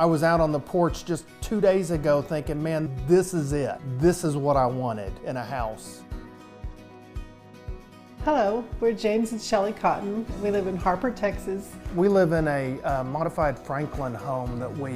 I was out on the porch just 2 days ago thinking, man, this is it. This is what I wanted in a house. Hello, we're James and Shelley Cotten. We live in Harper, Texas. We live in a modified Franklin home that we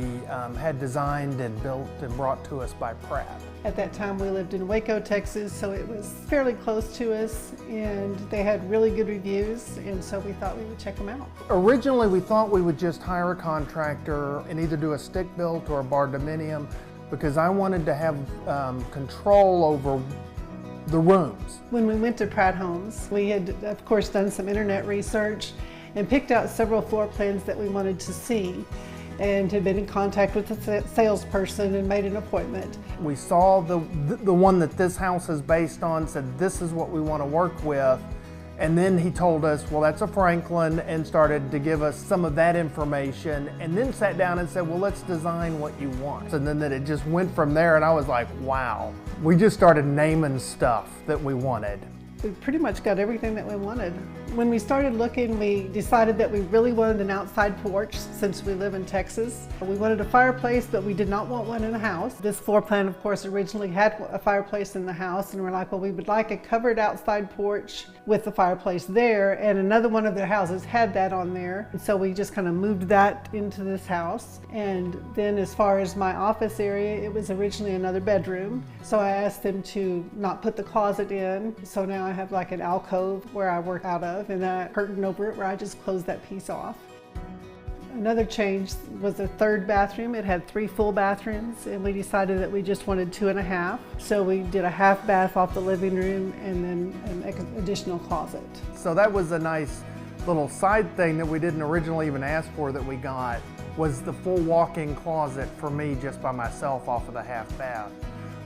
had designed and built and brought to us by Pratt. At that time we lived in Waco, Texas, so it was fairly close to us, and they had really good reviews, and so we thought we would check them out. Originally we thought we would just hire a contractor and either do a stick built or a barred dominium, because I wanted to have control over the rooms. When we went to Pratt Homes, we had of course done some internet research and picked out several floor plans that we wanted to see, and had been in contact with the salesperson and made an appointment. We saw the one that this house is based on, said this is what we want to work with, and then he told us, well, that's a Franklin, and started to give us some of that information, and then sat down and said, well, let's design what you want. And then it just went from there, and I was like, wow. We just started naming stuff that we wanted. We pretty much got everything that we wanted. When we started looking, we decided that we really wanted an outside porch since we live in Texas. We wanted a fireplace, but we did not want one in the house. This floor plan, of course, originally had a fireplace in the house, and we're like, well, we would like a covered outside porch with the fireplace there, and another one of their houses had that on there. And so we just kind of moved that into this house. And then as far as my office area, it was originally another bedroom. So I asked them to not put the closet in. So now I have like an alcove where I work out of, and a curtain over it where I just close that piece off. Another change was the third bathroom. It had 3 full bathrooms, and we decided that we just wanted 2.5. So we did a half bath off the living room and then an additional closet. So that was a nice little side thing that we didn't originally even ask for that we got, was the full walk-in closet for me just by myself off of the half bath.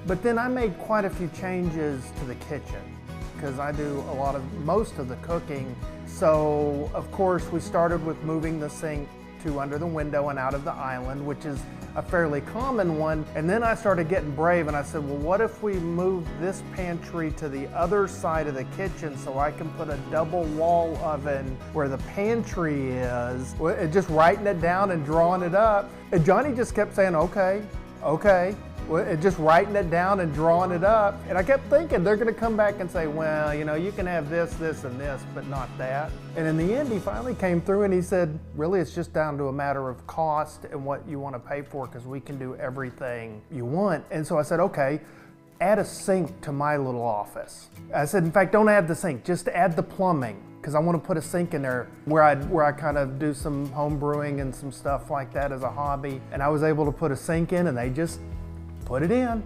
But then I made quite a few changes to the kitchen, because I do most of the cooking. So of course we started with moving the sink to under the window and out of the island, which is a fairly common one. And then I started getting brave and I said, well, what if we move this pantry to the other side of the kitchen so I can put a double wall oven where the pantry is? Just writing it down and drawing it up. And Johnny just kept saying, okay, okay. Just writing it down and drawing it up. And I kept thinking they're gonna come back and say, well, you know, you can have this, this, and this, but not that. And in the end, he finally came through and he said, really, it's just down to a matter of cost and what you want to pay for, because we can do everything you want. And so I said, okay, add a sink to my little office. I said, in fact, don't add the sink, just add the plumbing, because I want to put a sink in there where I kind of do some home brewing and some stuff like that as a hobby. And I was able to put a sink in, and they just put it in.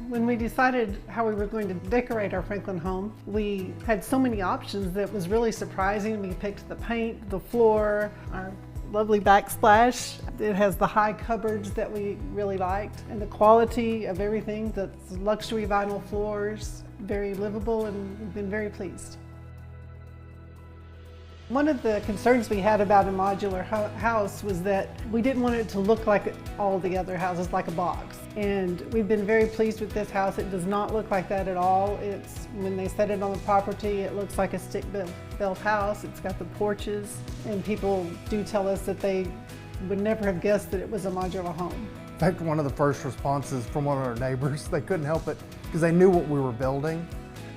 When we decided how we were going to decorate our Franklin home, we had so many options that was really surprising. We picked the paint, the floor, our lovely backsplash. It has the high cupboards that we really liked, and the quality of everything, the luxury vinyl floors, very livable, and we've been very pleased. One of the concerns we had about a modular house was that we didn't want it to look like all the other houses, like a box. And we've been very pleased with this house. It does not look like that at all. When they set it on the property, it looks like a stick-built house. It's got the porches, and people do tell us that they would never have guessed that it was a modular home. In fact, one of the first responses from one of our neighbors, they couldn't help it because they knew what we were building.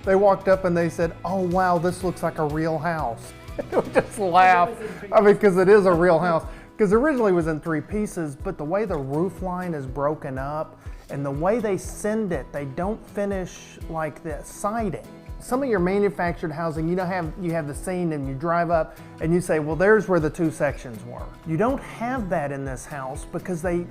They walked up and they said, oh wow, this looks like a real house. We just laughed. I mean, because it is a real house. Because originally it was in 3 pieces, but the way the roof line is broken up and the way they send it, they don't finish like the siding. Some of your manufactured housing, you have the scene and you drive up and you say, well, there's where the 2 sections were. You don't have that in this house because they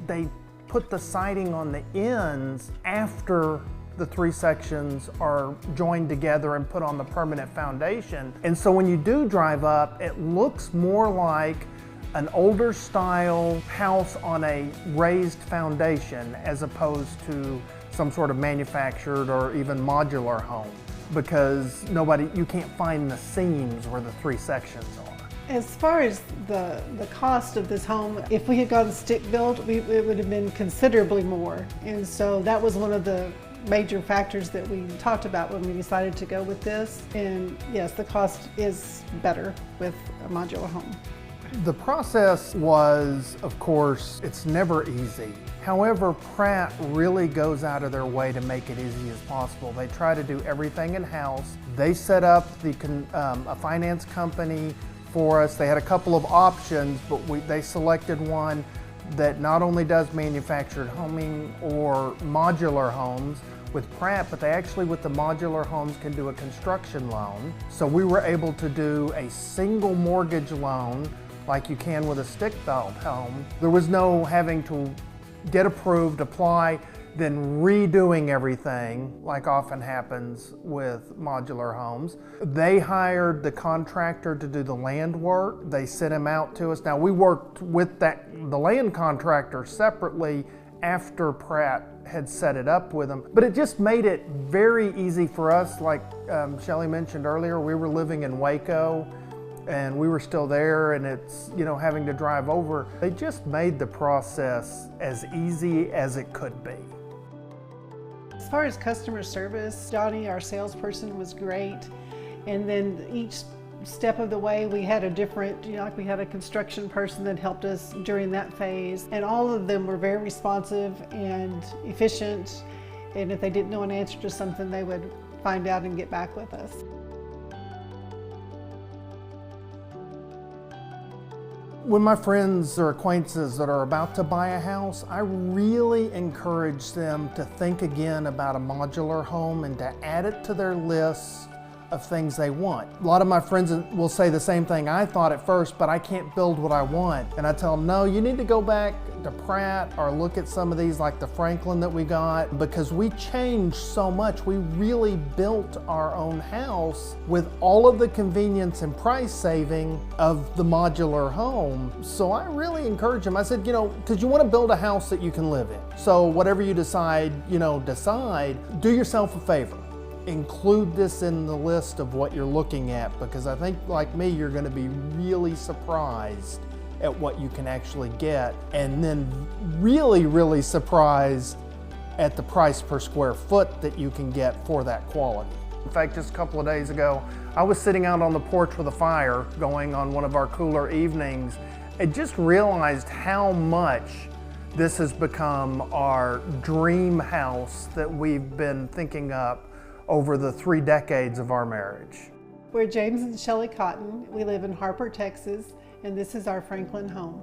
put the siding on the ends after the 3 sections are joined together and put on the permanent foundation. And so when you do drive up, it looks more like an older style house on a raised foundation as opposed to some sort of manufactured or even modular home, because you can't find the seams where the 3 sections are. As far as the cost of this home, if we had gone stick built, it would have been considerably more. And so that was one of the major factors that we talked about when we decided to go with this. And yes, the cost is better with a modular home. The process was, of course, it's never easy. However, Pratt really goes out of their way to make it easy as possible. They try to do everything in-house. They set up a finance company for us. They had a couple of options, but they selected one that not only does manufactured homing or modular homes with Pratt, but they actually, with the modular homes, can do a construction loan. So we were able to do a single mortgage loan like you can with a stick-built home. There was no having to get approved, apply, then redoing everything like often happens with modular homes. They hired the contractor to do the land work. They sent him out to us. Now we worked with the land contractor separately after Pratt had set it up with them, but it just made it very easy for us. Like Shelley mentioned earlier, we were living in Waco and we were still there, and it's, having to drive over. They just made the process as easy as it could be. As far as customer service, Johnny, our salesperson, was great. And then each step of the way we had a different, like we had a construction person that helped us during that phase. And all of them were very responsive and efficient. And if they didn't know an answer to something, they would find out and get back with us. When my friends or acquaintances that are about to buy a house, I really encourage them to think again about a modular home and to add it to their list of things they want. A lot of my friends will say the same thing I thought at first, but I can't build what I want. And I tell them, no, you need to go back to Pratt or look at some of these like the Franklin that we got, because we changed so much. We really built our own house with all of the convenience and price saving of the modular home. So I really encourage them. I said, because you want to build a house that you can live in. So whatever you decide, do yourself a favor. Include this in the list of what you're looking at, because I think, like me, you're going to be really surprised at what you can actually get, and then really, really surprised at the price per square foot that you can get for that quality. In fact, just a couple of days ago, I was sitting out on the porch with a fire going on one of our cooler evenings, and just realized how much this has become our dream house that we've been thinking up over the 3 decades of our marriage. We're James and Shelley Cotten. We live in Harper, Texas, and this is our Franklin home.